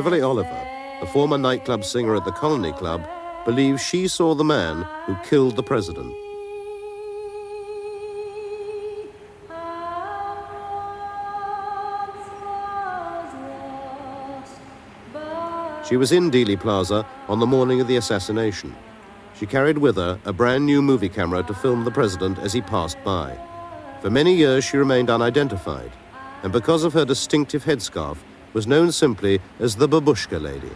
Beverly Oliver, the former nightclub singer at the Colony Club, believes she saw the man who killed the president. She was in Dealey Plaza on the morning of the assassination. She carried with her a brand new movie camera to film the president as he passed by. For many years she remained unidentified, and because of her distinctive headscarf, was known simply as the Babushka Lady.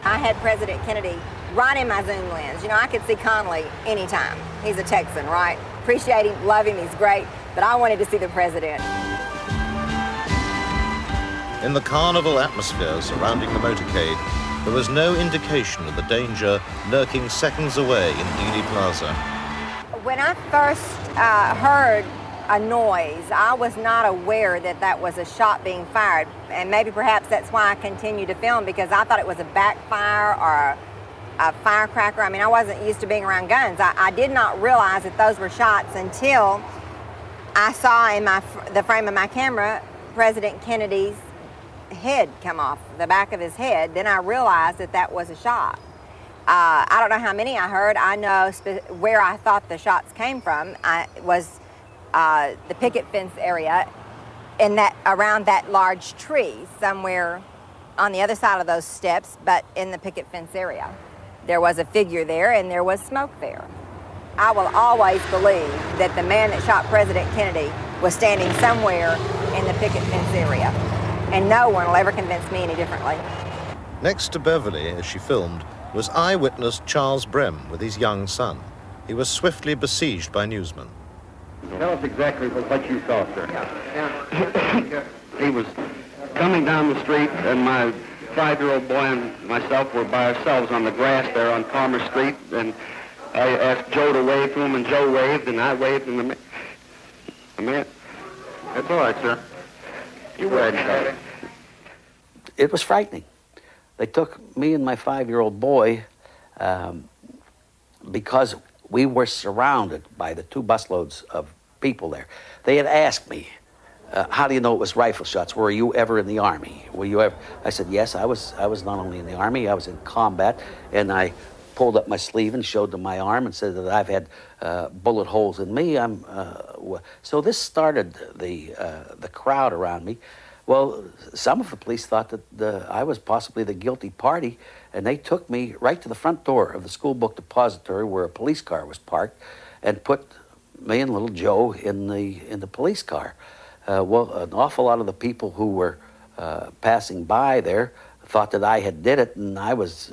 I had President Kennedy right in my zoom lens. You know, I could see Connally anytime. He's a Texan, right? Appreciate him, love him, he's great, but I wanted to see the president. In the carnival atmosphere surrounding the motorcade, there was no indication of the danger lurking seconds away in Dealey Plaza. When I first heard a noise, I was not aware that that was a shot being fired. And maybe perhaps that's why I continued to film, because I thought it was a backfire or a firecracker. I mean, I wasn't used to being around guns. I did not realize that those were shots until I saw in the frame of my camera President Kennedy's head come off, the back of his head. Then I realized that that was a shot. I don't know how many I heard. I know where I thought the shots came from. Was the picket fence area, in that around that large tree somewhere on the other side of those steps, but in the picket fence area. There was a figure there and there was smoke there. I will always believe that the man that shot President Kennedy was standing somewhere in the picket fence area, and no one will ever convince me any differently. Next to Beverly, as she filmed, was eyewitness Charles Brem with his young son. He was swiftly besieged by newsmen. Tell us exactly what you saw, sir. Yeah. He was coming down the street, and my 5-year-old boy and myself were by ourselves on the grass there on Palmer Street, and I asked Joe to wave to him, and Joe waved, and I waved, and the man... That's all right, sir. You go ahead, Charlie. It was frightening. They took me and my 5-year-old boy because we were surrounded by the 2 busloads of people there. They had asked me, how do you know it was rifle shots? Were you ever in the Army? Were you ever? I said, yes, I was not only in the Army, I was in combat, and I pulled up my sleeve and showed them my arm and said that I've had bullet holes in me. So this started the crowd around me. Well, some of the police thought that I was possibly the guilty party, and they took me right to the front door of the school book depository where a police car was parked, and put me and little Joe in the police car. Well, an awful lot of the people who were passing by there thought that I had did it, and I was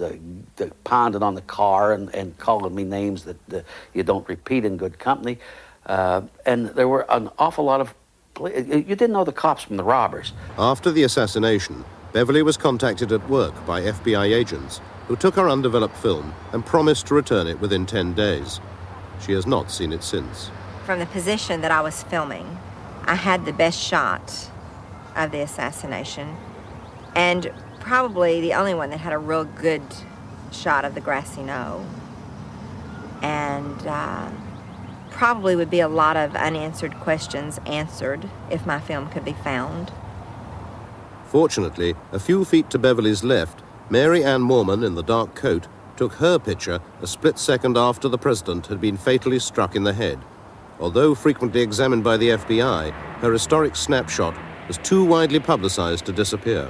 pounding on the car and calling me names that you don't repeat in good company. And there were an awful lot of... You didn't know the cops from the robbers. After the assassination, Beverly was contacted at work by FBI agents who took her undeveloped film and promised to return it within 10 days. She has not seen it since. From the position that I was filming, I had the best shot of the assassination, and probably the only one that had a real good shot of the grassy knoll. And probably would be a lot of unanswered questions answered if my film could be found. Fortunately, a few feet to Beverly's left, Mary Ann Moorman in the dark coat took her picture a split second after the president had been fatally struck in the head. Although frequently examined by the FBI, her historic snapshot was too widely publicized to disappear.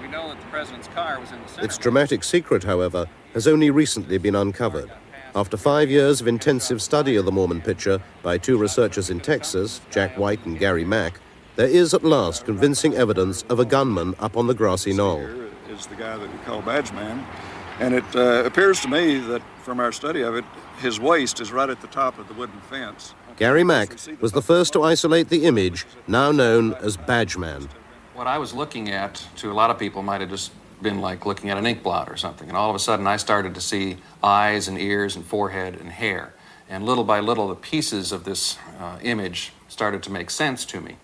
We know that the president's car was in the center. Its dramatic secret, however, has only recently been uncovered. After 5 years of intensive study of the Moorman picture by 2 researchers in Texas, Jack White and Gary Mack, there is at last convincing evidence of a gunman up on the grassy knoll. Here is the guy that we call Badge Man, and it appears to me that from our study of it, his waist is right at the top of the wooden fence. Gary Mack was the first to isolate the image, now known as Badge Man. What I was looking at, to a lot of people, might have just been like looking at an ink blot or something. And all of a sudden, I started to see eyes and ears and forehead and hair. And little by little, the pieces of this image started to make sense to me.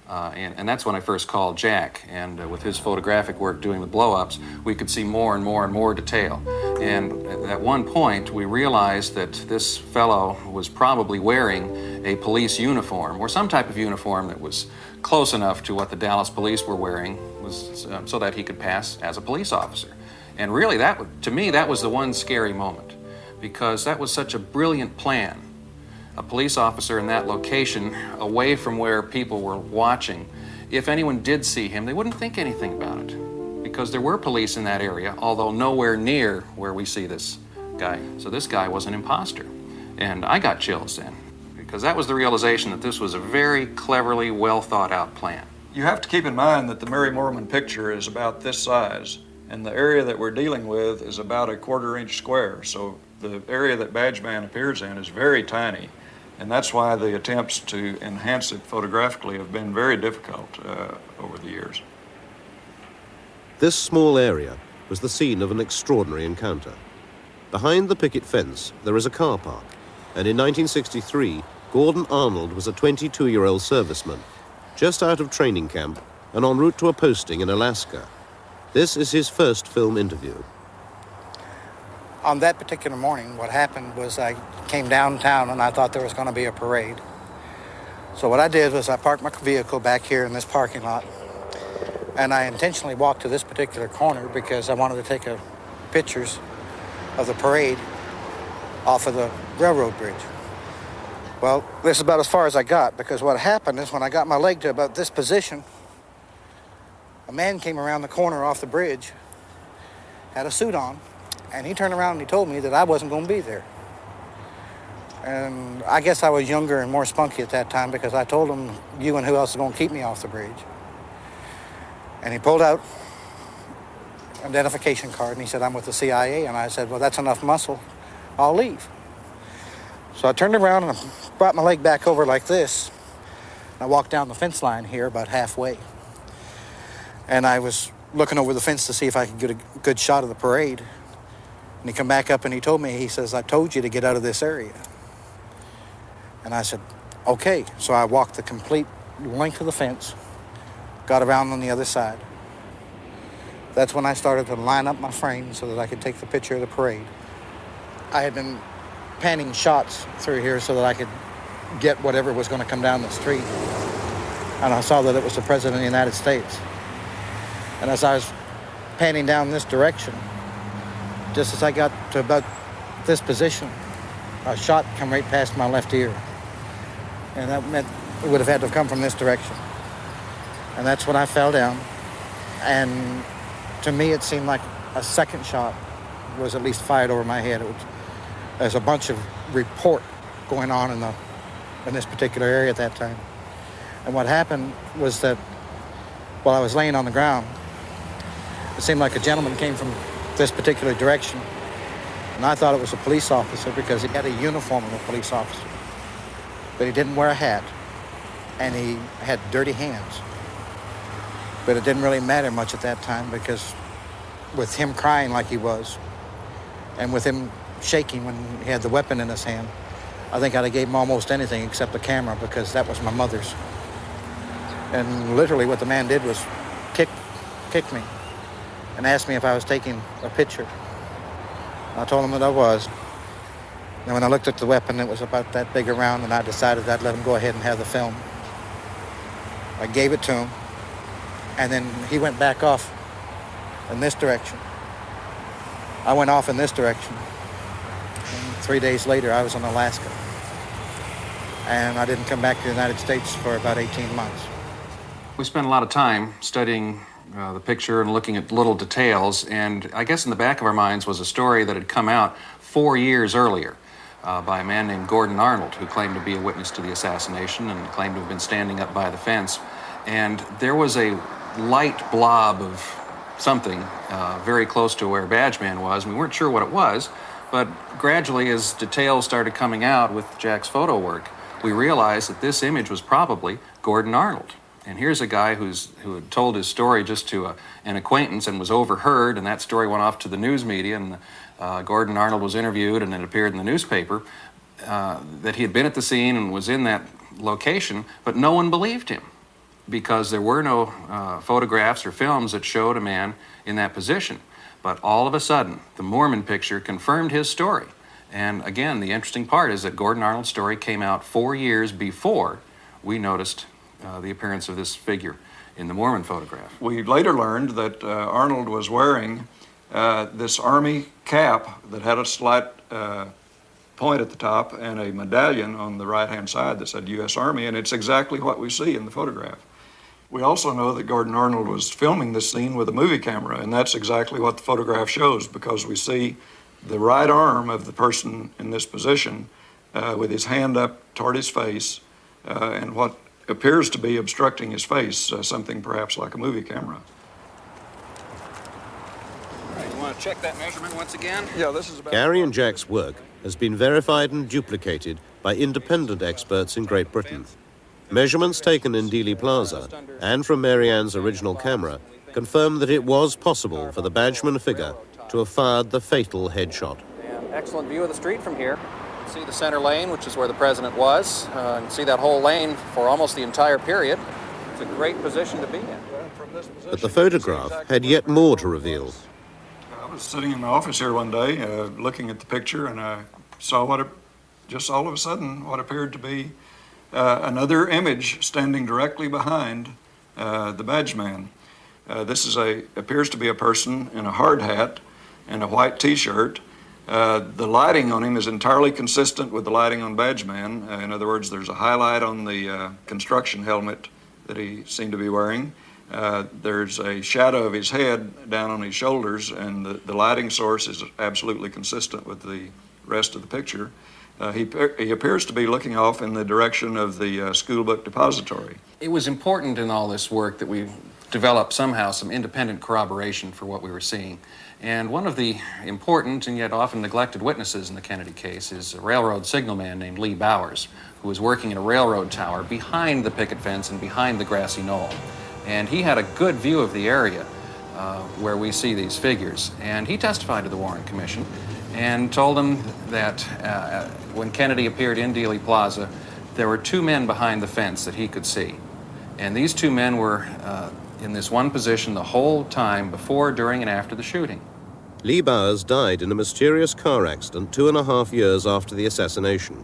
And that's when I first called Jack. And with his photographic work doing the blow-ups, we could see more and more and more detail. And at one point, we realized that this fellow was probably wearing a police uniform or some type of uniform that was close enough to what the Dallas police were wearing. was so that he could pass as a police officer. And really, to me, that was the one scary moment, because that was such a brilliant plan. A police officer in that location, away from where people were watching, if anyone did see him, they wouldn't think anything about it, because there were police in that area, although nowhere near where we see this guy. So this guy was an imposter. And I got chills then, because that was the realization that this was a very cleverly, well thought out plan. You have to keep in mind that the Mary Moorman picture is about this size, and the area that we're dealing with is about a 1/4 inch square. So the area that Badgeman appears in is very tiny, and that's why the attempts to enhance it photographically have been very difficult over the years. This small area was the scene of an extraordinary encounter. Behind the picket fence, there is a car park, and in 1963, Gordon Arnold was a 22-year-old serviceman, just out of training camp and en route to a posting in Alaska. This is his first film interview. On that particular morning, what happened was I came downtown and I thought there was going to be a parade. So what I did was I parked my vehicle back here in this parking lot, and I intentionally walked to this particular corner because I wanted to take pictures of the parade off of the railroad bridge. Well, this is about as far as I got, because what happened is when I got my leg to about this position, a man came around the corner off the bridge, had a suit on, and he turned around and he told me that I wasn't going to be there. And I guess I was younger and more spunky at that time, because I told him, you and who else is going to keep me off the bridge? And he pulled out an identification card and he said, I'm with the CIA. And I said, well, that's enough muscle. I'll leave. So I turned around and I brought my leg back over like this. I walked down the fence line here about halfway. And I was looking over the fence to see if I could get a good shot of the parade. And he come back up and he told me, he says, I told you to get out of this area. And I said, okay. So I walked the complete length of the fence, got around on the other side. That's when I started to line up my frame so that I could take the picture of the parade. I had been panning shots through here so that I could get whatever was going to come down the street. And I saw that it was the President of the United States. And as I was panning down this direction, just as I got to about this position, a shot come right past my left ear. And that meant it would have had to come from this direction. And that's when I fell down. And to me, it seemed like a second shot was at least fired over my head. There's a bunch of report going on in this particular area at that time. And what happened was that while I was laying on the ground, it seemed like a gentleman came from this particular direction. And I thought it was a police officer because he had a uniform of a police officer. But he didn't wear a hat, and he had dirty hands. But it didn't really matter much at that time, because with him crying like he was, and with him shaking when he had the weapon in his hand, I think I'd have gave him almost anything except the camera, because that was my mother's. And literally what the man did was kick me and asked me if I was taking a picture. I told him that I was. And when I looked at the weapon, it was about that big around, and I decided I'd let him go ahead and have the film. I gave it to him. And then he went back off in this direction. I went off in this direction. And 3 days later, I was in Alaska. And I didn't come back to the United States for about 18 months. We spent a lot of time studying the picture and looking at little details. And I guess in the back of our minds was a story that had come out 4 years earlier by a man named Gordon Arnold, who claimed to be a witness to the assassination and claimed to have been standing up by the fence. And there was a light blob of something very close to where Badgeman was, and we weren't sure what it was, but gradually as details started coming out with Jack's photo work, we realized that this image was probably Gordon Arnold. And here's a guy who had told his story just to an acquaintance and was overheard, and that story went off to the news media, and Gordon Arnold was interviewed, and it appeared in the newspaper that he had been at the scene and was in that location, but no one believed him, because there were no photographs or films that showed a man in that position. But all of a sudden, the Moorman picture confirmed his story. And again, the interesting part is that Gordon Arnold's story came out 4 years before we noticed the appearance of this figure in the Mormon photograph. We later learned that Arnold was wearing this Army cap that had a slight point at the top and a medallion on the right-hand side that said U.S. Army, and it's exactly what we see in the photograph. We also know that Gordon Arnold was filming this scene with a movie camera, and that's exactly what the photograph shows, because we see the right arm of the person in this position with his hand up toward his face and what appears to be obstructing his face, something perhaps like a movie camera. All right, you want to check that measurement once again? Yeah, this is about... Gary and Jack's work has been verified and duplicated by independent experts in Great Britain. Measurements taken in Dealey Plaza and from Mary Ann's original camera confirm that it was possible for the Badgeman figure to have fired the fatal headshot. And excellent view of the street from here. See the center lane, which is where the president was. You can see that whole lane for almost the entire period. It's a great position to be in. But the photograph had yet more to reveal. I was sitting in my office here one day looking at the picture, and I saw just all of a sudden what appeared to be another image standing directly behind the Badgeman. This appears to be a person in a hard hat and a white T-shirt. The lighting on him is entirely consistent with the lighting on Badgeman. In other words, there's a highlight on the construction helmet that he seemed to be wearing. There's a shadow of his head down on his shoulders, and the lighting source is absolutely consistent with the rest of the picture. He appears to be looking off in the direction of the school book depository. It was important in all this work that we develop somehow some independent corroboration for what we were seeing. And one of the important and yet often neglected witnesses in the Kennedy case is a railroad signalman named Lee Bowers, who was working in a railroad tower behind the picket fence and behind the grassy knoll. And he had a good view of the area where we see these figures. And he testified to the Warren Commission and told them that when Kennedy appeared in Dealey Plaza, there were two men behind the fence that he could see. And these two men were in this one position the whole time before, during, and after the shooting. Lee Bowers died in a mysterious car accident 2.5 years after the assassination.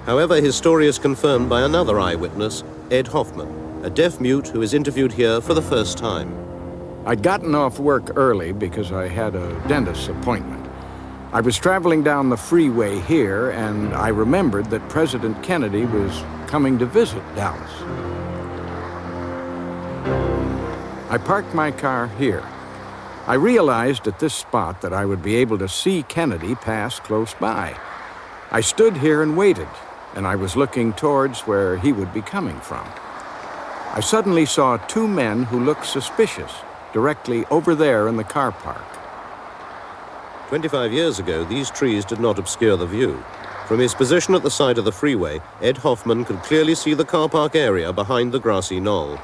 However, his story is confirmed by another eyewitness, Ed Hoffman, a deaf mute who is interviewed here for the first time. I'd gotten off work early because I had a dentist's appointment. I was traveling down the freeway here, and I remembered that President Kennedy was coming to visit Dallas. I parked my car here. I realized at this spot that I would be able to see Kennedy pass close by. I stood here and waited, and I was looking towards where he would be coming from. I suddenly saw two men who looked suspicious directly over there in the car park. 25 years ago, these trees did not obscure the view. From his position at the side of the freeway, Ed Hoffman could clearly see the car park area behind the grassy knoll.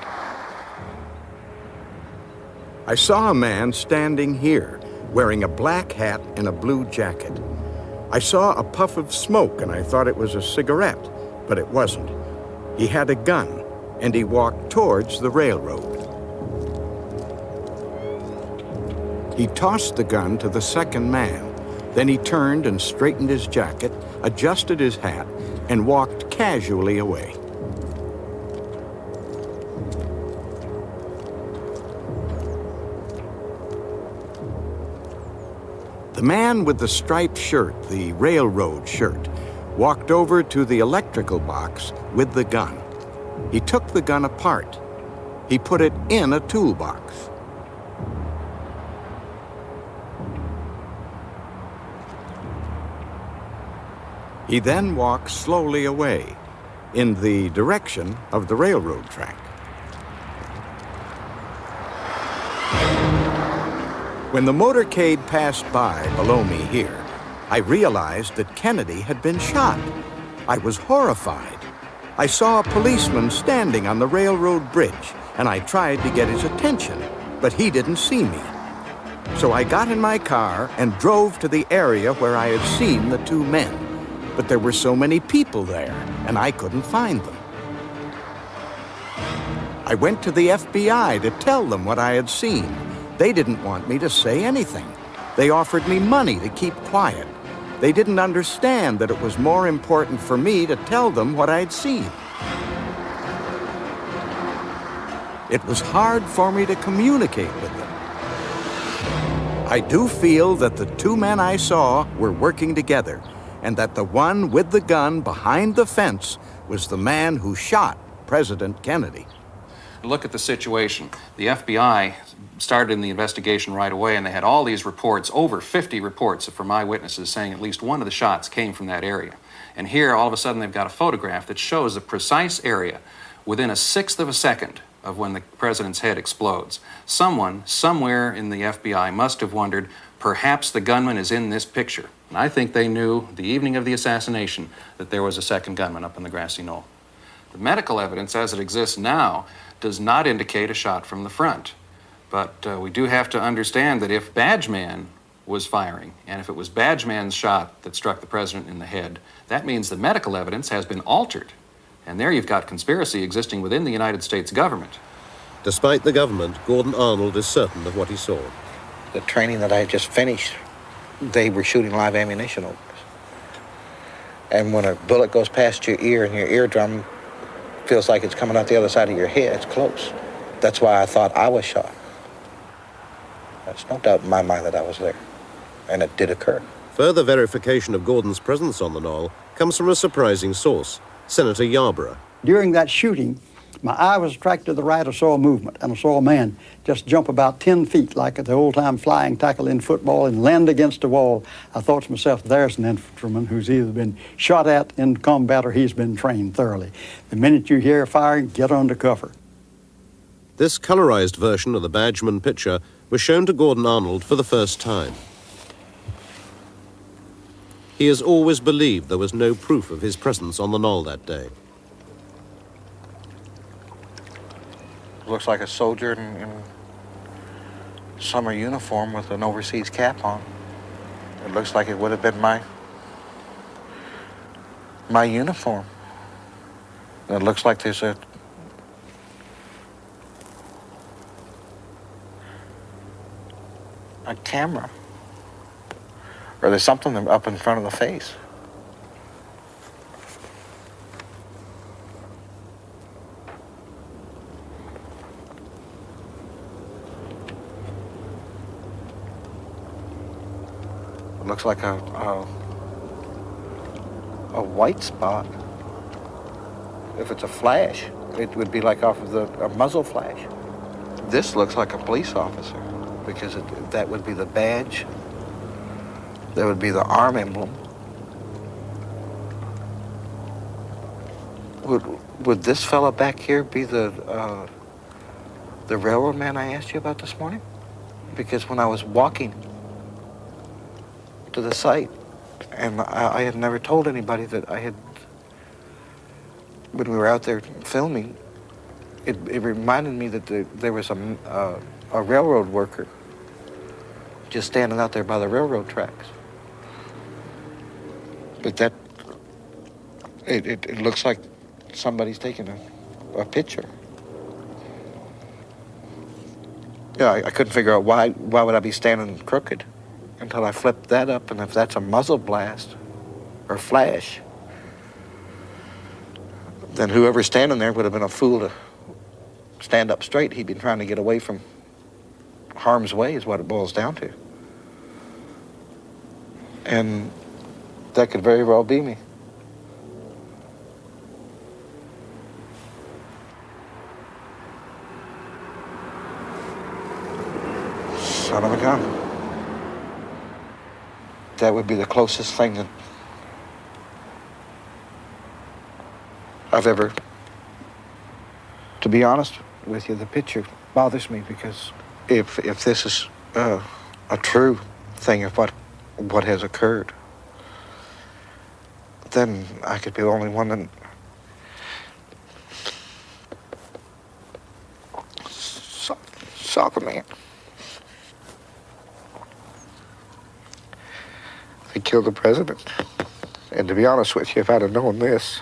I saw a man standing here, wearing a black hat and a blue jacket. I saw a puff of smoke, and I thought it was a cigarette, but it wasn't. He had a gun, and he walked towards the railroad. He tossed the gun to the second man. Then he turned and straightened his jacket, adjusted his hat, and walked casually away. The man with the striped shirt, the railroad shirt, walked over to the electrical box with the gun. He took the gun apart. He put it in a toolbox. He then walked slowly away in the direction of the railroad track. When the motorcade passed by below me here, I realized that Kennedy had been shot. I was horrified. I saw a policeman standing on the railroad bridge, and I tried to get his attention, but he didn't see me. So I got in my car and drove to the area where I had seen the two men. But there were so many people there, and I couldn't find them. I went to the FBI to tell them what I had seen. They didn't want me to say anything. They offered me money to keep quiet. They didn't understand that it was more important for me to tell them what I'd seen. It was hard for me to communicate with them. I do feel that the two men I saw were working together, and that the one with the gun behind the fence was the man who shot President Kennedy. Look at the situation. The FBI started in the investigation right away, and they had all these reports, over 50 reports from eyewitnesses saying at least one of the shots came from that area. And here, all of a sudden, they've got a photograph that shows the precise area within a sixth of a second of when the president's head explodes. Someone, somewhere in the FBI must have wondered, perhaps the gunman is in this picture. And I think they knew the evening of the assassination that there was a second gunman up on the grassy knoll. The medical evidence as it exists now does not indicate a shot from the front. But we do have to understand that if Badgeman was firing, and if it was Badgeman's shot that struck the president in the head, that means the medical evidence has been altered. And there you've got conspiracy existing within the United States government. Despite the government, Gordon Arnold is certain of what he saw. The training that I had just finished, they were shooting live ammunition over us. And when a bullet goes past your ear and your eardrum feels like it's coming out the other side of your head, it's close. That's why I thought I was shot. There's no doubt in my mind that I was there, and it did occur. Further verification of Gordon's presence on the knoll comes from a surprising source, Senator Yarborough. During that shooting, my eye was attracted to the right. I saw a movement, and I saw a man just jump about 10 feet like at the old-time flying tackle in football and land against the wall. I thought to myself, there's an infantryman who's either been shot at in combat or he's been trained thoroughly. The minute you hear firing, get under cover. This colorized version of the Badgeman picture was shown to Gordon Arnold for the first time. He has always believed there was no proof of his presence on the knoll that day. Looks like a soldier in summer uniform with an overseas cap on. It looks like it would have been my uniform. It looks like there's a camera. Or there's something up in front of the face. It looks like a white spot. If it's a flash, it would be like off of a muzzle flash. This looks like a police officer because that would be the badge. That would be the arm emblem. Would this fella back here be the railroad man I asked you about this morning? Because when I was walking to the site, and I had never told anybody that I had, when we were out there filming, it reminded me that there was a railroad worker just standing out there by the railroad tracks. But it looks like somebody's taking a picture. Yeah, I couldn't figure out why would I be standing crooked until I flipped that up, and if that's a muzzle blast or flash, then whoever's standing there would have been a fool to stand up straight. He'd been trying to get away from harm's way is what it boils down to. And that could very well be me. Son of a gun. That would be the closest thing that I've ever, to be honest with you, the picture bothers me because if this is a true thing of what has occurred, then I could be the only one that saw the man. They killed the president. And to be honest with you, if I'd have known this,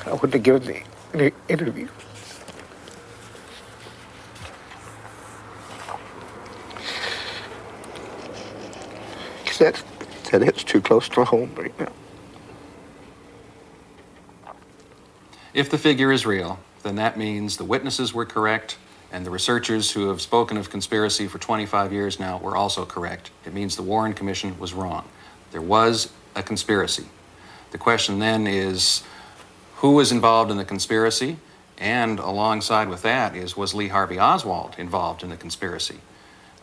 I wouldn't have given the interview. That hits too close to home right now. If the figure is real, then that means the witnesses were correct and the researchers who have spoken of conspiracy for 25 years now were also correct. It means the Warren Commission was wrong. There was a conspiracy. The question then is, who was involved in the conspiracy? And alongside with that is, was Lee Harvey Oswald involved in the conspiracy?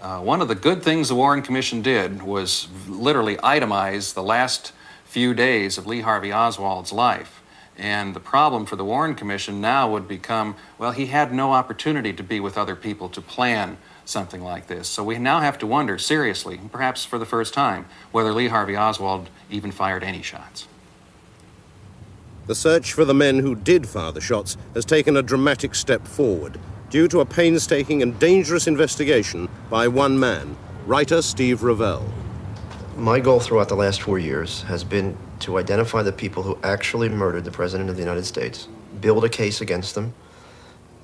One of the good things the Warren Commission did was literally itemize the last few days of Lee Harvey Oswald's life. And the problem for the Warren Commission now would become, well, he had no opportunity to be with other people to plan something like this. So we now have to wonder seriously, perhaps for the first time, whether Lee Harvey Oswald even fired any shots. The search for the men who did fire the shots has taken a dramatic step forward due to a painstaking and dangerous investigation by one man, writer Steve Revell. My goal throughout the last 4 years has been to identify the people who actually murdered the President of the United States, build a case against them,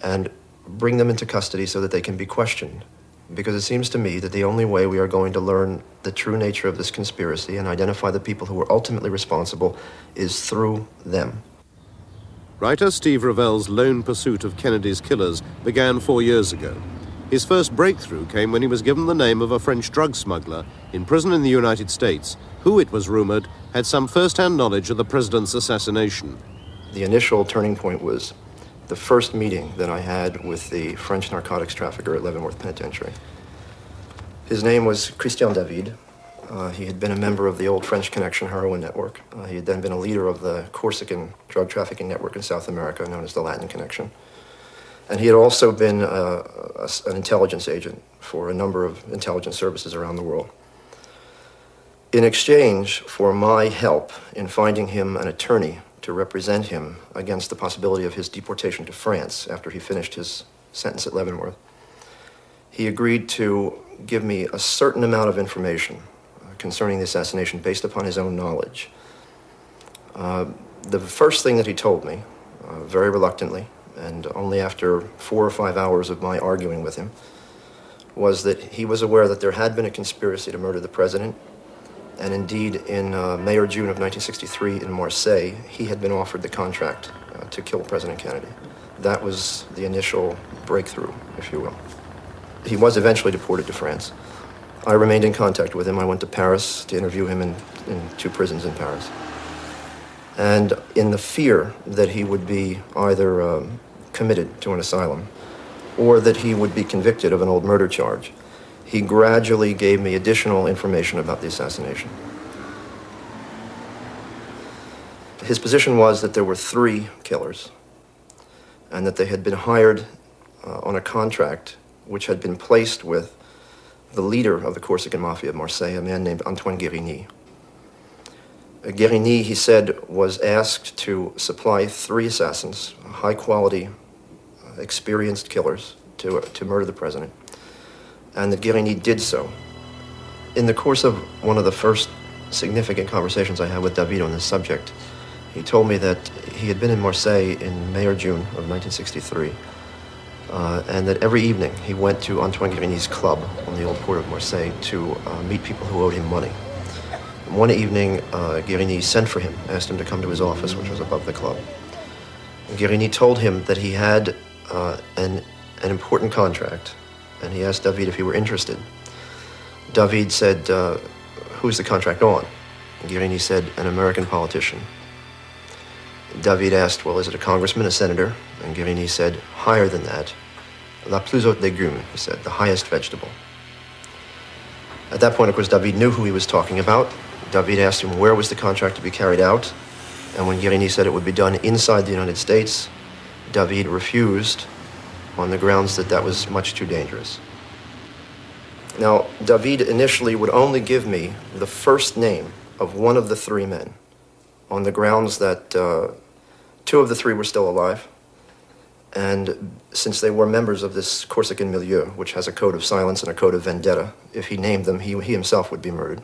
and bring them into custody so that they can be questioned. Because it seems to me that the only way we are going to learn the true nature of this conspiracy and identify the people who were ultimately responsible is through them. Writer Steve Revell's lone pursuit of Kennedy's killers began 4 years ago. His first breakthrough came when he was given the name of a French drug smuggler in prison in the United States, who, it was rumored, had some first-hand knowledge of the president's assassination. The initial turning point was the first meeting that I had with the French narcotics trafficker at Leavenworth Penitentiary. His name was Christian David. He had been a member of the old French Connection heroin network. He had then been a leader of the Corsican drug trafficking network in South America, known as the Latin Connection. And he had also been an intelligence agent for a number of intelligence services around the world. In exchange for my help in finding him an attorney to represent him against the possibility of his deportation to France after he finished his sentence at Leavenworth, he agreed to give me a certain amount of information concerning the assassination based upon his own knowledge. The first thing that he told me, very reluctantly, and only after 4 or 5 hours of my arguing with him, was that he was aware that there had been a conspiracy to murder the president, and indeed in May or June of 1963 in Marseille, he had been offered the contract to kill President Kennedy. That was the initial breakthrough, if you will. He was eventually deported to France. I remained in contact with him. I went to Paris to interview him in 2 prisons in Paris. And in the fear that he would be either committed to an asylum or that he would be convicted of an old murder charge, he gradually gave me additional information about the assassination. His position was that there were 3 killers and that they had been hired on a contract which had been placed with the leader of the Corsican Mafia of Marseille, a man named Antoine Guérigny. Guérigny, he said, was asked to supply 3 assassins, high-quality, experienced killers, to murder the president, and that Guérigny did so. In the course of one of the first significant conversations I had with David on this subject, he told me that he had been in Marseille in May or June of 1963, and that every evening he went to Antoine Guérigny's club on the old port of Marseille to meet people who owed him money. One evening, Guérigny sent for him, asked him to come to his office, which was above the club. And Guérigny told him that he had an important contract, and he asked David if he were interested. David said, who's the contract on? And Guérigny said, an American politician. David asked, well, is it a congressman, a senator? And Guérigny said, higher than that. La plus haute légume, he said, the highest vegetable. At that point, of course, David knew who he was talking about. David asked him where was the contract to be carried out, and when Guérigny said it would be done inside the United States, David refused on the grounds that that was much too dangerous. Now, David initially would only give me the first name of one of the 3 men on the grounds that 2 of the 3 were still alive, and since they were members of this Corsican milieu, which has a code of silence and a code of vendetta, if he named them, he himself would be murdered.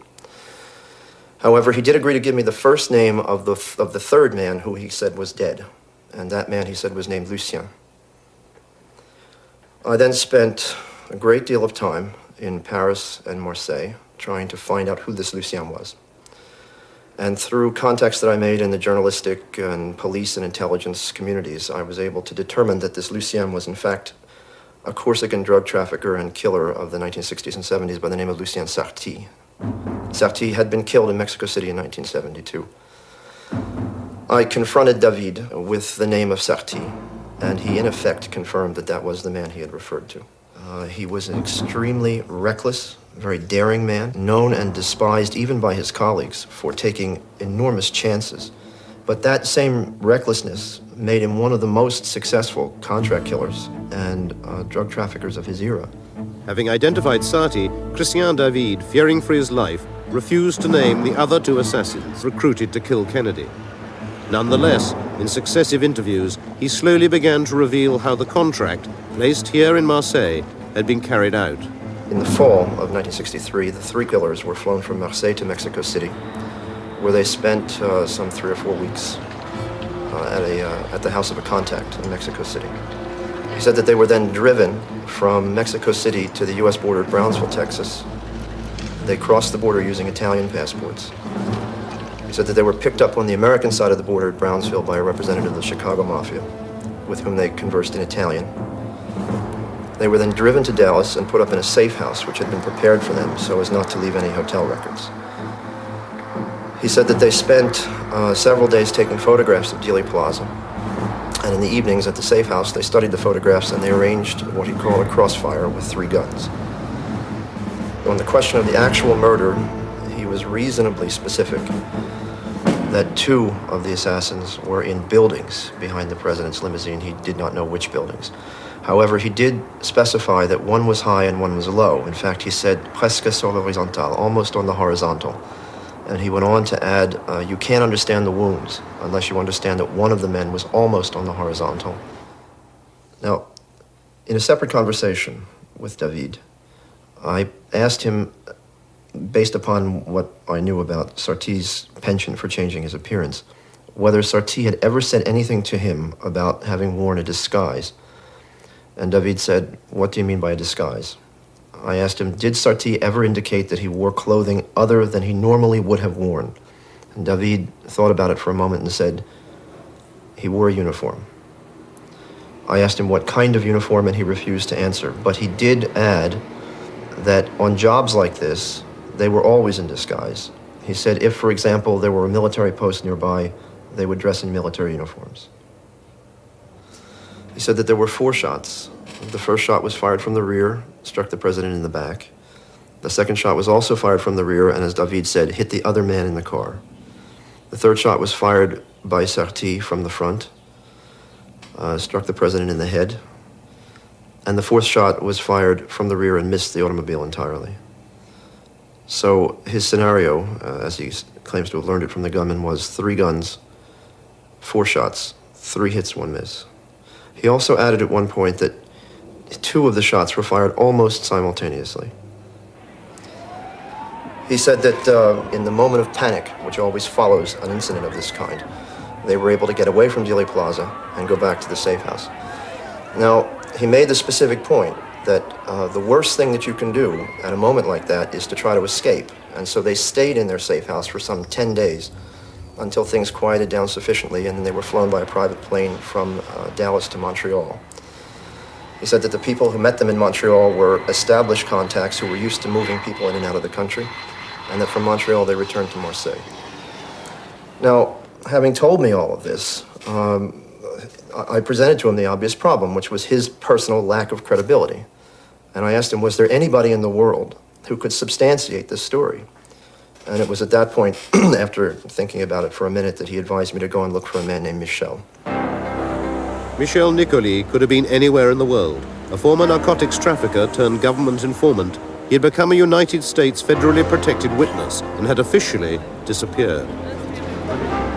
However, he did agree to give me the first name of the 3rd man who he said was dead, and that man, he said, was named Lucien. I then spent a great deal of time in Paris and Marseille trying to find out who this Lucien was. And through contacts that I made in the journalistic and police and intelligence communities, I was able to determine that this Lucien was in fact a Corsican drug trafficker and killer of the 1960s and 70s by the name of Lucien Sarti. Sarti had been killed in Mexico City in 1972. I confronted David with the name of Sarti, and he in effect confirmed that that was the man he had referred to. He was an extremely reckless, very daring man, known and despised even by his colleagues for taking enormous chances. But that same recklessness made him one of the most successful contract killers and drug traffickers of his era. Having identified Sarti, Christian David, fearing for his life, refused to name the other two assassins recruited to kill Kennedy. Nonetheless, in successive interviews, he slowly began to reveal how the contract, placed here in Marseille, had been carried out. In the fall of 1963, the three killers were flown from Marseille to Mexico City, where they spent some 3 or 4 weeks at the house of a contact in Mexico City. He said that they were then driven from Mexico City to the U.S. border at Brownsville, Texas. They crossed the border using Italian passports. He said that they were picked up on the American side of the border at Brownsville by a representative of the Chicago Mafia, with whom they conversed in Italian. They were then driven to Dallas and put up in a safe house which had been prepared for them so as not to leave any hotel records. He said that they spent several days taking photographs of Dealey Plaza. And in the evenings at the safe house, they studied the photographs and they arranged what he called a crossfire with 3 guns. On the question of the actual murder, he was reasonably specific that 2 of the assassins were in buildings behind the president's limousine. He did not know which buildings. However, he did specify that one was high and one was low. In fact, he said presque sur l'horizontale, almost on the horizontal. And he went on to add, you can't understand the wounds unless you understand that one of the men was almost on the horizontal. Now, in a separate conversation with David, I asked him, based upon what I knew about Sarti's penchant for changing his appearance, whether Sarti had ever said anything to him about having worn a disguise. And David said, "What do you mean by a disguise?" I asked him, did Sarti ever indicate that he wore clothing other than he normally would have worn? And David thought about it for a moment and said, he wore a uniform. I asked him what kind of uniform, and he refused to answer. But he did add that on jobs like this, they were always in disguise. He said if, for example, there were a military post nearby, they would dress in military uniforms. He said that there were 4 shots. The first shot was fired from the rear, struck the president in the back. The second shot was also fired from the rear, and as David said, hit the other man in the car. The third shot was fired by Sarti from the front, struck the president in the head. And the 4th shot was fired from the rear and missed the automobile entirely. So his scenario, as he claims to have learned it from the gunman, was 3 guns, 4 shots, 3 hits, 1 miss. He also added at one point that 2 of the shots were fired almost simultaneously. He said that in the moment of panic, which always follows an incident of this kind, they were able to get away from Dealey Plaza and go back to the safe house. Now, he made the specific point that the worst thing that you can do at a moment like that is to try to escape. And so they stayed in their safe house for some 10 days until things quieted down sufficiently, and then they were flown by a private plane from Dallas to Montreal. He said that the people who met them in Montreal were established contacts who were used to moving people in and out of the country, and that from Montreal they returned to Marseille. Now, having told me all of this, I presented to him the obvious problem, which was his personal lack of credibility. And I asked him, was there anybody in the world who could substantiate this story? And it was at that point, after thinking about it for a minute, that he advised me to go and look for a man named Michel. Michel Nicolai could have been anywhere in the world. A former narcotics trafficker turned government informant, he had become a United States federally protected witness and had officially disappeared.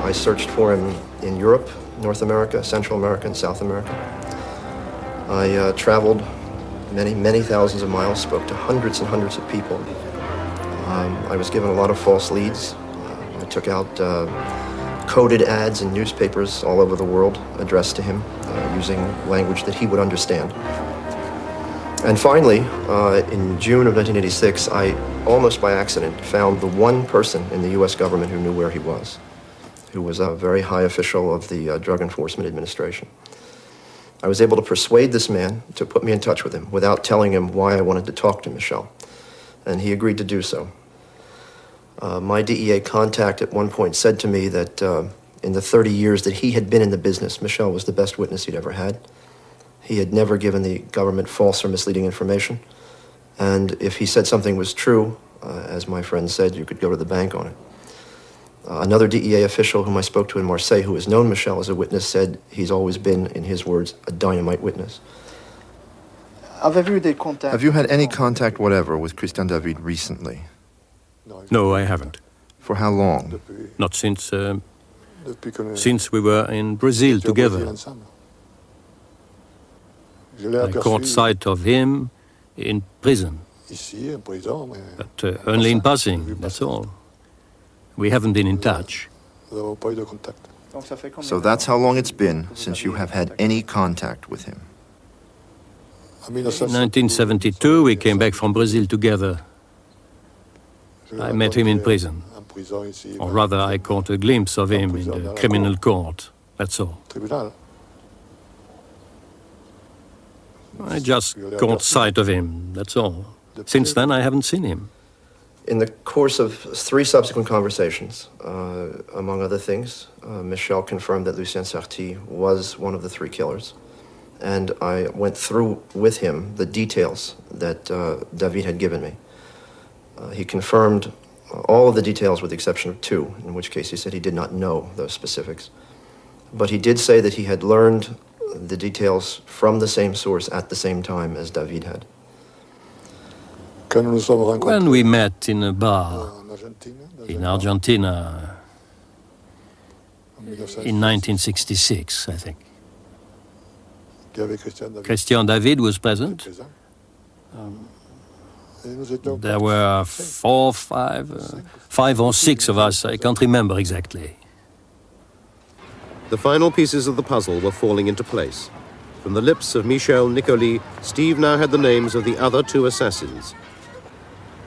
I searched for him in Europe, North America, Central America, and South America. I traveled many thousands of miles, spoke to hundreds and hundreds of people. I was given a lot of false leads. I took out coded ads in newspapers all over the world addressed to him using language that he would understand. And finally, in June of 1986, I, almost by accident, found the one person in the U.S. government who knew where he was, who was a very high official of the Drug Enforcement Administration. I was able to persuade this man to put me in touch with him without telling him why I wanted to talk to Michel, and he agreed to do so. My DEA contact at one point said to me that in the 30 years that he had been in the business, Michel was the best witness he'd ever had. He had never given the government false or misleading information, and if he said something was true, as my friend said, you could go to the bank on it. Another DEA official whom I spoke to in Marseille, who has known Michel as a witness, said he's always been, in his words, a dynamite witness. Have you had any contact whatever with Christian David recently? No, I haven't. For how long? Not since we were in Brazil together. I caught sight of him in prison, but only in passing, that's all. We haven't been in touch. So that's how long it's been since you have had any contact with him. In 1972, we came back from Brazil together. I met him in prison. Or rather, I caught a glimpse of him in the criminal court, that's all. I just caught sight of him, that's all. Since then, I haven't seen him. In the course of 3 subsequent conversations, among other things, Michel confirmed that Lucien Sarti was one of the 3 killers. And I went through with him the details that David had given me. He confirmed all of the details with the exception of 2, in which case he said he did not know those specifics. But he did say that he had learned the details from the same source at the same time as David had. When we met in a bar in Argentina in 1966, I think. Christian David was present. There were 5 or 6 of us, I can't remember exactly. The final pieces of the puzzle were falling into place. From the lips of Michel Nicolai, Steve now had the names of the other 2 assassins.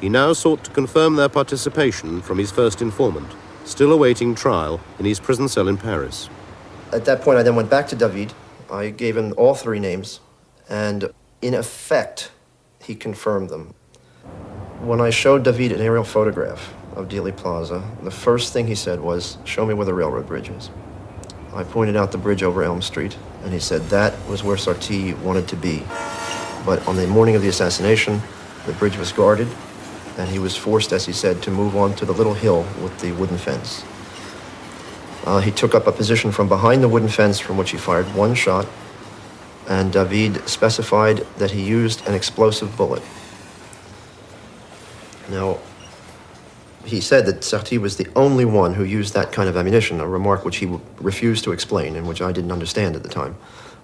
He now sought to confirm their participation from his first informant, still awaiting trial in his prison cell in Paris. At that point, I then went back to David. I gave him all 3 names, and in effect, he confirmed them. When I showed David an aerial photograph of Dealey Plaza, the first thing he said was, "Show me where the railroad bridge is." I pointed out the bridge over Elm Street, and he said that was where Sarti wanted to be. But on the morning of the assassination, the bridge was guarded, and he was forced, as he said, to move on to the little hill with the wooden fence. He took up a position from behind the wooden fence from which he fired 1 shot, and David specified that he used an explosive bullet. Now, he said that Sarti was the only one who used that kind of ammunition, a remark which he refused to explain and which I didn't understand at the time,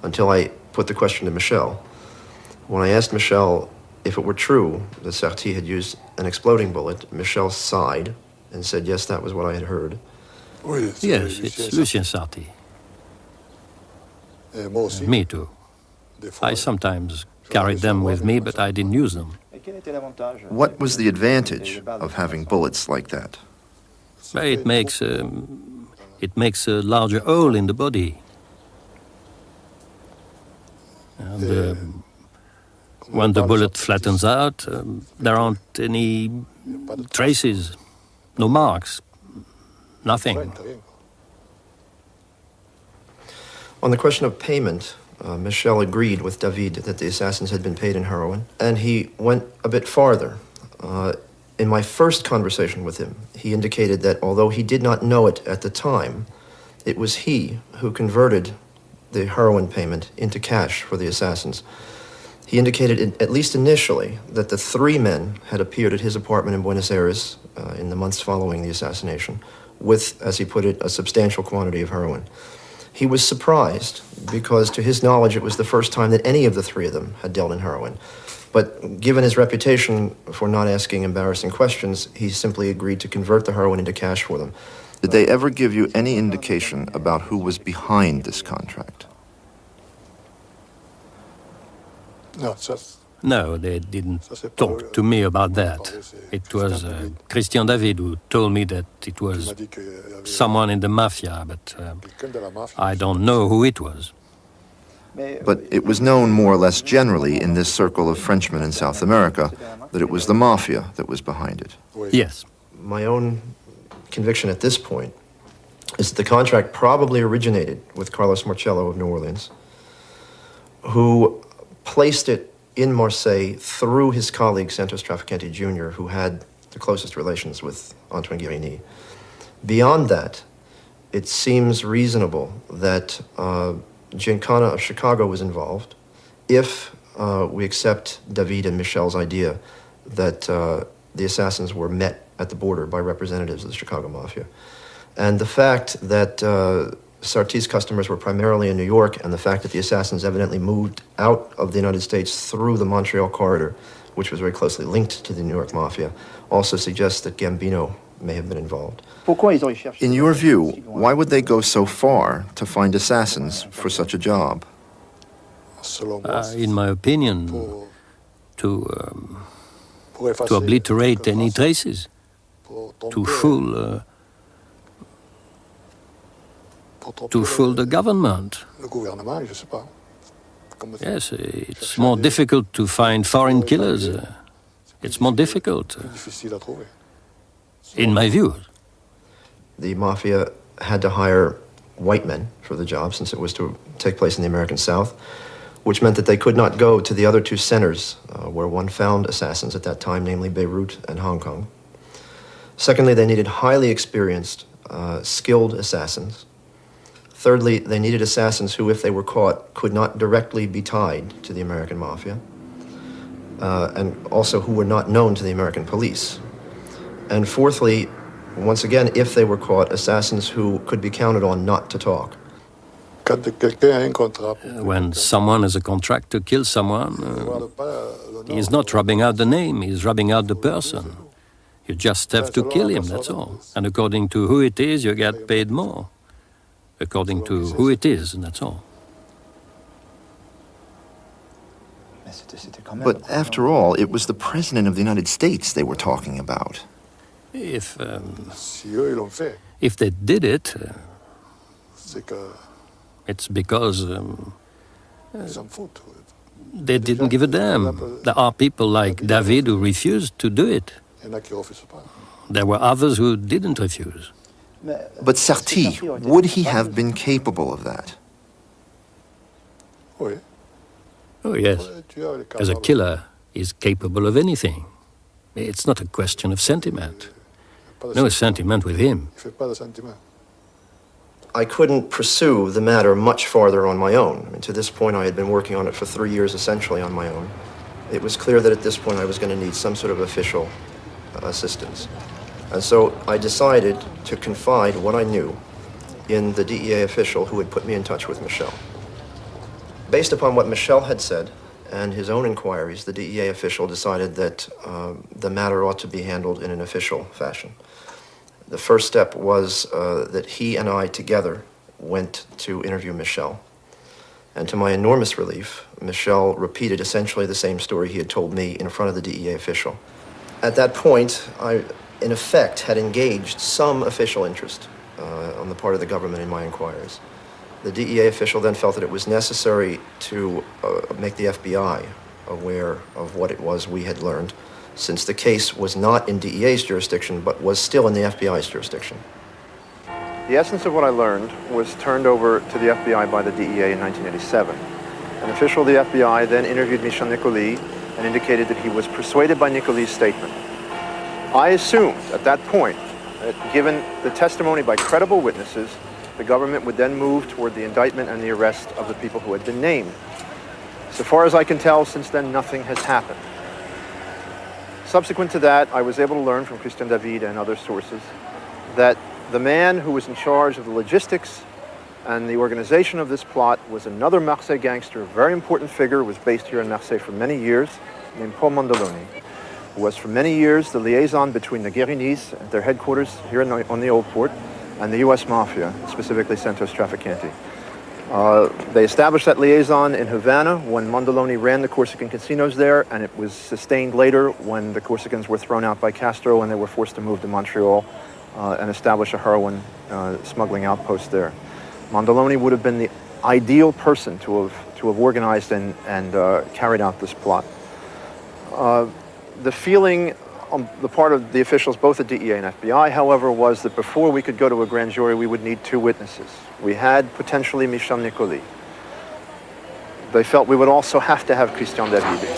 until I put the question to Michel. When I asked Michel if it were true that Sarti had used an exploding bullet, Michel sighed and said, yes, that was what I had heard. Yes, it's Lucien Sarti. Me too. I sometimes carried them with me, but I didn't use them. What was the advantage of having bullets like that? It makes a larger hole in the body. And when the bullet flattens out, there aren't any traces, no marks, nothing. On the question of payment, Michel agreed with David that the assassins had been paid in heroin, and he went a bit farther. In my first conversation with him, he indicated that although he did not know it at the time, it was he who converted the heroin payment into cash for the assassins. He indicated, at least initially, that the 3 men had appeared at his apartment in Buenos Aires in the months following the assassination with, as he put it, a substantial quantity of heroin. He was surprised because, to his knowledge, it was the first time that any of the 3 of them had dealt in heroin. But given his reputation for not asking embarrassing questions, he simply agreed to convert the heroin into cash for them. Did they ever give you any indication about who was behind this contract? No, they didn't talk to me about that. It was Christian David who told me that it was someone in the mafia, but I don't know who it was. But it was known more or less generally in this circle of Frenchmen in South America that it was the mafia that was behind it. Yes. My own conviction at this point is that the contract probably originated with Carlos Marcello of New Orleans, who placed it in Marseille through his colleague Santos Traficante Jr., who had the closest relations with Antoine Guérini. Beyond that, it seems reasonable that Giancana of Chicago was involved, if we accept David and Michel's idea that the assassins were met at the border by representatives of the Chicago Mafia. And the fact that Sarti's customers were primarily in New York, and the fact that the assassins evidently moved out of the United States through the Montreal corridor, which was very closely linked to the New York Mafia, also suggests that Gambino may have been involved. In your view, why would they go so far to find assassins for such a job? In my opinion, to obliterate any traces, to fool the government. Yes, it's more difficult to find foreign killers. It's more difficult, in my view. The Mafia had to hire white men for the job, since it was to take place in the American South, which meant that they could not go to the other two centers where one found assassins at that time, namely Beirut and Hong Kong. Secondly, they needed highly experienced, skilled assassins. Thirdly, they needed assassins who, if they were caught, could not directly be tied to the American Mafia, and also who were not known to the American police. And fourthly, once again, if they were caught, assassins who could be counted on not to talk. When someone has a contract to kill someone, he's not rubbing out the name, he's rubbing out the person. You just have to kill him, that's all. And according to who it is, you get paid more. According to who it is, and that's all. But after all, it was the President of the United States they were talking about. If they did it, it's because they didn't give a damn. There are people like David who refused to do it. There were others who didn't refuse. But Sarti, would he have been capable of that? Oh, yes. As a killer, he's capable of anything. It's not a question of sentiment. No sentiment with him. I couldn't pursue the matter much farther on my own. I mean, to this point, I had been working on it for 3 years, essentially on my own. It was clear that at this point I was going to need some sort of official assistance. And so I decided to confide what I knew in the DEA official who had put me in touch with Michel. Based upon what Michel had said and his own inquiries, the DEA official decided that the matter ought to be handled in an official fashion. The first step was that he and I together went to interview Michel. And to my enormous relief, Michel repeated essentially the same story he had told me in front of the DEA official. At that point, I, in effect, had engaged some official interest on the part of the government in my inquiries. The DEA official then felt that it was necessary to make the FBI aware of what it was we had learned, since the case was not in DEA's jurisdiction, but was still in the FBI's jurisdiction. The essence of what I learned was turned over to the FBI by the DEA in 1987. An official of the FBI then interviewed Michel Nicolí and indicated that he was persuaded by Nicolí's statement. I assumed at that point that given the testimony by credible witnesses, the government would then move toward the indictment and the arrest of the people who had been named. So far as I can tell, since then, nothing has happened. Subsequent to that, I was able to learn from Christian David and other sources that the man who was in charge of the logistics and the organization of this plot was another Marseille gangster, a very important figure, was based here in Marseille for many years, named Paul Mondoloni, who was for many years the liaison between the Guérinis at their headquarters here on the Old Port and the U.S. Mafia, specifically Santos Traficante. They established that liaison in Havana when Mondoloni ran the Corsican casinos there, and it was sustained later when the Corsicans were thrown out by Castro and they were forced to move to Montreal and establish a heroin smuggling outpost there. Mondoloni would have been the ideal person to have organized and carried out this plot. The feeling on the part of the officials, both at DEA and FBI, however, was that before we could go to a grand jury, we would need two witnesses. We had potentially Michel Nicolí. They felt we would also have to have Christian David.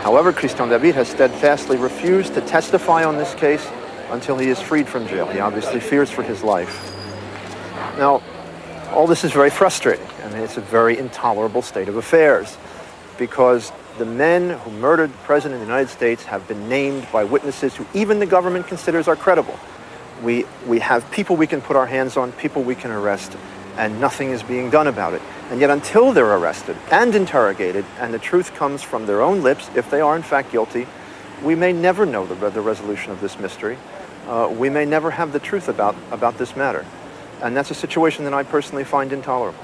However, Christian David has steadfastly refused to testify on this case until he is freed from jail. He obviously fears for his life. Now, all this is very frustrating. I mean, it's a very intolerable state of affairs because the men who murdered the President of the United States have been named by witnesses who even the government considers are credible. We have people we can put our hands on, people we can arrest, and nothing is being done about it. And yet until they're arrested and interrogated and the truth comes from their own lips, if they are in fact guilty, we may never know the resolution of this mystery. We may never have the truth about this matter. And that's a situation that I personally find intolerable.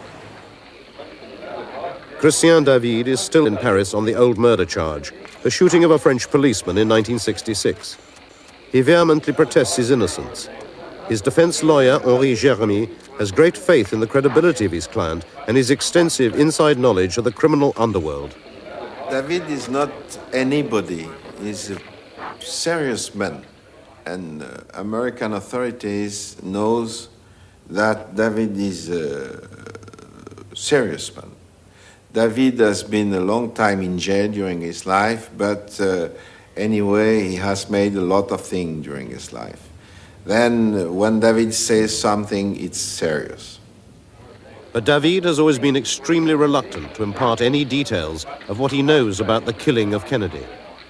Christian David is still in Paris on the old murder charge, the shooting of a French policeman in 1966. He vehemently protests his innocence. His defense lawyer, Henri Jérémy, has great faith in the credibility of his client and his extensive inside knowledge of the criminal underworld. David is not anybody. He's a serious man. And American authorities knows that David is a serious man. David has been a long time in jail during his life, but anyway, he has made a lot of things during his life. Then when David says something, it's serious. But David has always been extremely reluctant to impart any details of what he knows about the killing of Kennedy,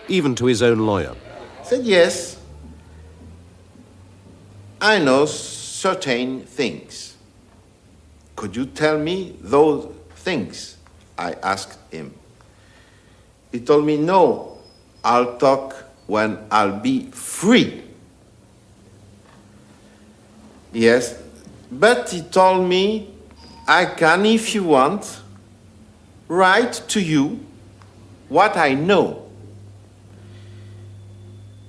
even to his own lawyer. He said, yes, I know certain things. Could you tell me those things? I asked him. He told me, no, I'll talk when I'll be free. Yes, but he told me, I can, if you want, write to you what I know.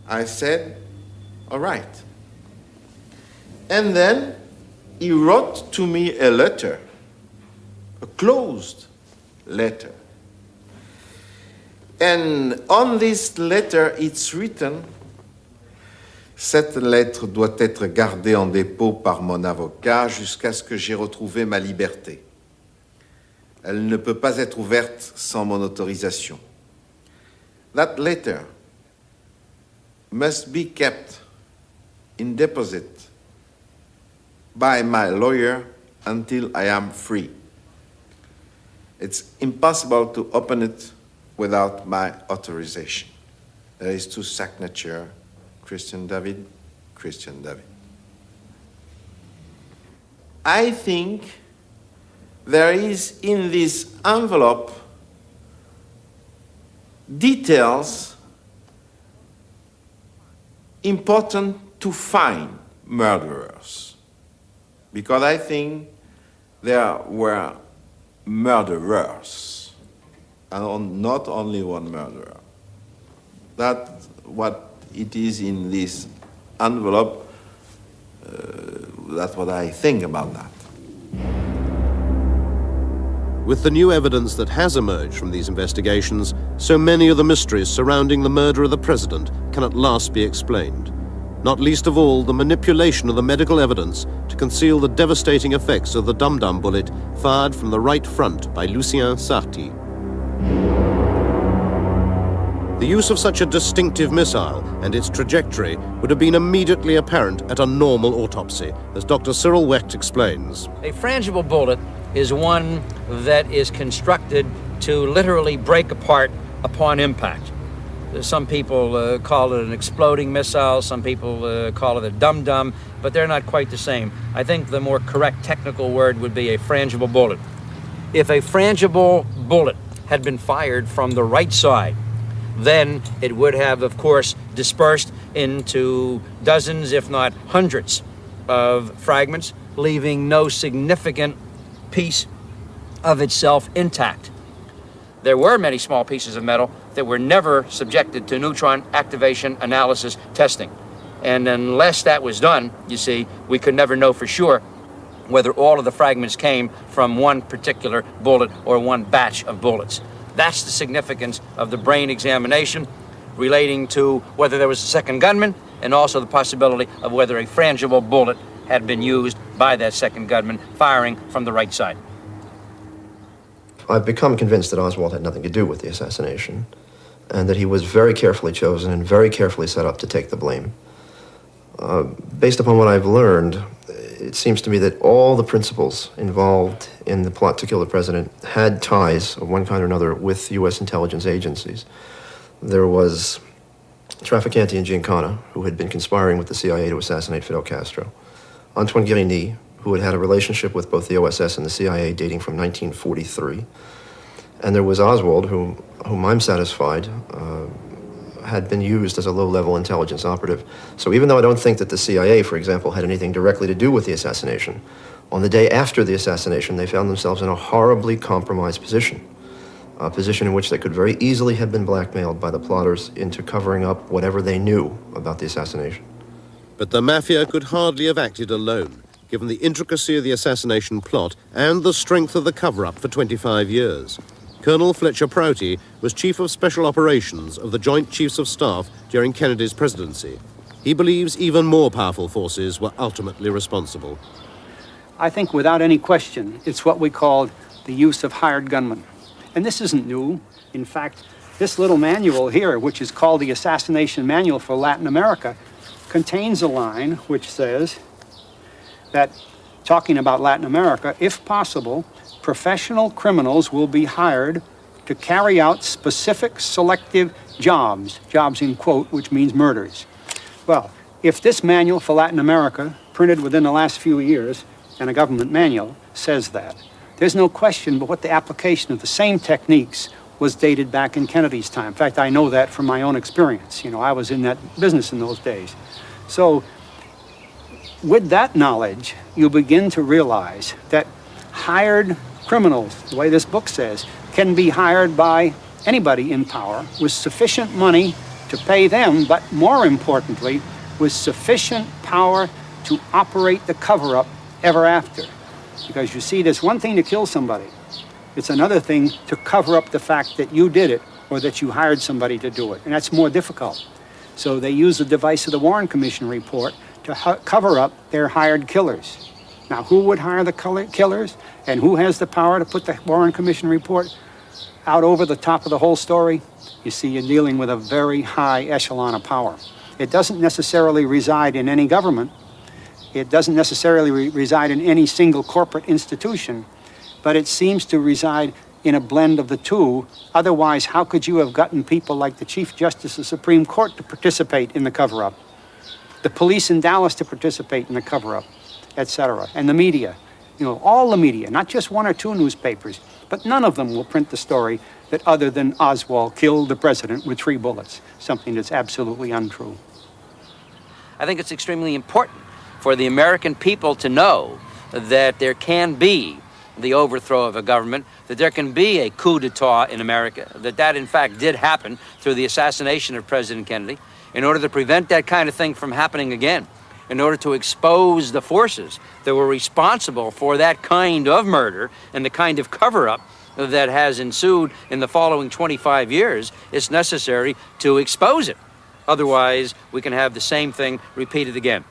I said, all right. And then he wrote to me a letter, a closed letter. And on this letter, it's written, cette lettre doit être gardée en dépôt par mon avocat jusqu'à ce que j'ai retrouvé ma liberté. Elle ne peut pas être ouverte sans mon autorisation. That letter must be kept in deposit by my lawyer until I am free. It's impossible to open it without my authorization. There is two signatures, Christian David, Christian David. I think there is in this envelope details important to find murderers, because I think there were murderers, and not only one murderer. That's what it is in this envelope. That's what I think about that. With the new evidence that has emerged from these investigations, so many of the mysteries surrounding the murder of the president can at last be explained. Not least of all, the manipulation of the medical evidence to conceal the devastating effects of the dum-dum bullet fired from the right front by Lucien Sarti. The use of such a distinctive missile and its trajectory would have been immediately apparent at a normal autopsy, as Dr. Cyril Wecht explains. A frangible bullet is one that is constructed to literally break apart upon impact. Some people call it an exploding missile, some people call it a dum-dum, but they're not quite the same. I think the more correct technical word would be a frangible bullet. If a frangible bullet had been fired from the right side, then it would have, of course, dispersed into dozens, if not hundreds, of fragments, leaving no significant piece of itself intact. There were many small pieces of metal that were never subjected to neutron activation analysis testing. And unless that was done, you see, we could never know for sure whether all of the fragments came from one particular bullet or one batch of bullets. That's the significance of the brain examination relating to whether there was a second gunman and also the possibility of whether a frangible bullet had been used by that second gunman firing from the right side. I've become convinced that Oswald had nothing to do with the assassination and that he was very carefully chosen and very carefully set up to take the blame. Based upon what I've learned, it seems to me that all the principals involved in the plot to kill the president had ties of one kind or another with U.S. intelligence agencies. There was Trafficante and Giancana, who had been conspiring with the CIA to assassinate Fidel Castro. Antoine Guérini, who had had a relationship with both the OSS and the CIA dating from 1943. And there was Oswald, whom I'm satisfied had been used as a low-level intelligence operative. So even though I don't think that the CIA, for example, had anything directly to do with the assassination, on the day after the assassination, they found themselves in a horribly compromised position, a position in which they could very easily have been blackmailed by the plotters into covering up whatever they knew about the assassination. But the Mafia could hardly have acted alone, given the intricacy of the assassination plot and the strength of the cover-up for 25 years. Colonel Fletcher Prouty was Chief of Special Operations of the Joint Chiefs of Staff during Kennedy's presidency. He believes even more powerful forces were ultimately responsible. I think without any question, it's what we call the use of hired gunmen. And this isn't new. In fact, this little manual here, which is called the Assassination Manual for Latin America, contains a line which says that, talking about Latin America, if possible, professional criminals will be hired to carry out specific selective jobs in quote, which means murders. Well, if this manual for Latin America, printed within the last few years, and a government manual, says that, there's no question but what the application of the same techniques was dated back in Kennedy's time. In fact, I know that from my own experience. You know, I was in that business in those days. So, with that knowledge, you begin to realize that hired criminals, the way this book says, can be hired by anybody in power with sufficient money to pay them, but more importantly, with sufficient power to operate the cover-up ever after. Because you see, there's one thing to kill somebody. It's another thing to cover up the fact that you did it or that you hired somebody to do it, and that's more difficult. So they use the device of the Warren Commission report to cover up their hired killers. Now, who would hire the killers, and who has the power to put the Warren Commission report out over the top of the whole story? You see, you're dealing with a very high echelon of power. It doesn't necessarily reside in any government. It doesn't necessarily reside in any single corporate institution, but it seems to reside in a blend of the two. Otherwise, how could you have gotten people like the Chief Justice of the Supreme Court to participate in the cover-up, the police in Dallas to participate in the cover-up, etc., and the media? You know, all the media, not just one or two newspapers, but none of them will print the story that other than Oswald killed the president with 3 bullets, something that's absolutely untrue. I think it's extremely important for the American people to know that there can be the overthrow of a government, that there can be a coup d'etat in America, that in fact did happen through the assassination of President Kennedy. In order to prevent that kind of thing from happening again, in order to expose the forces that were responsible for that kind of murder and the kind of cover-up that has ensued in the following 25 years, it's necessary to expose it. Otherwise, we can have the same thing repeated again.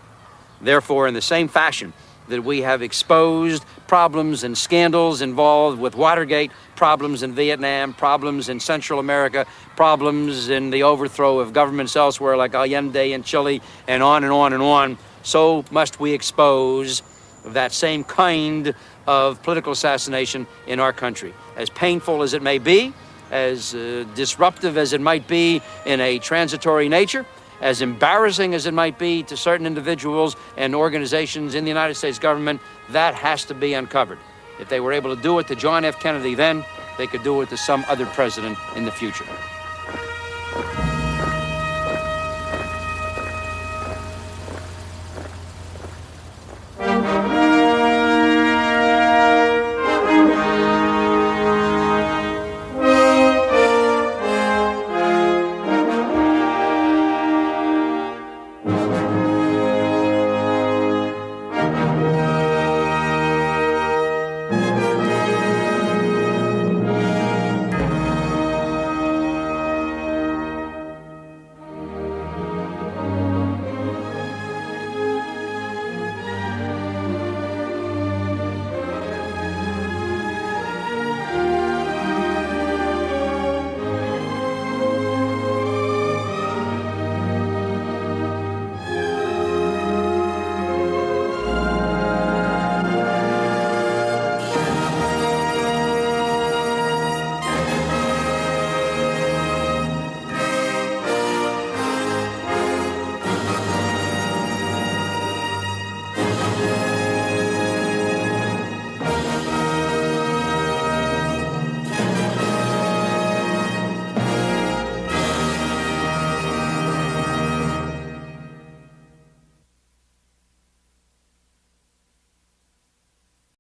Therefore, in the same fashion that we have exposed problems and scandals involved with Watergate, problems in Vietnam, problems in Central America, problems in the overthrow of governments elsewhere like Allende in Chile, and on and on and on, so must we expose that same kind of political assassination in our country. As painful as it may be, as disruptive as it might be in a transitory nature, as embarrassing as it might be to certain individuals and organizations in the United States government, that has to be uncovered. If they were able to do it to John F. Kennedy then, they could do it to some other president in the future.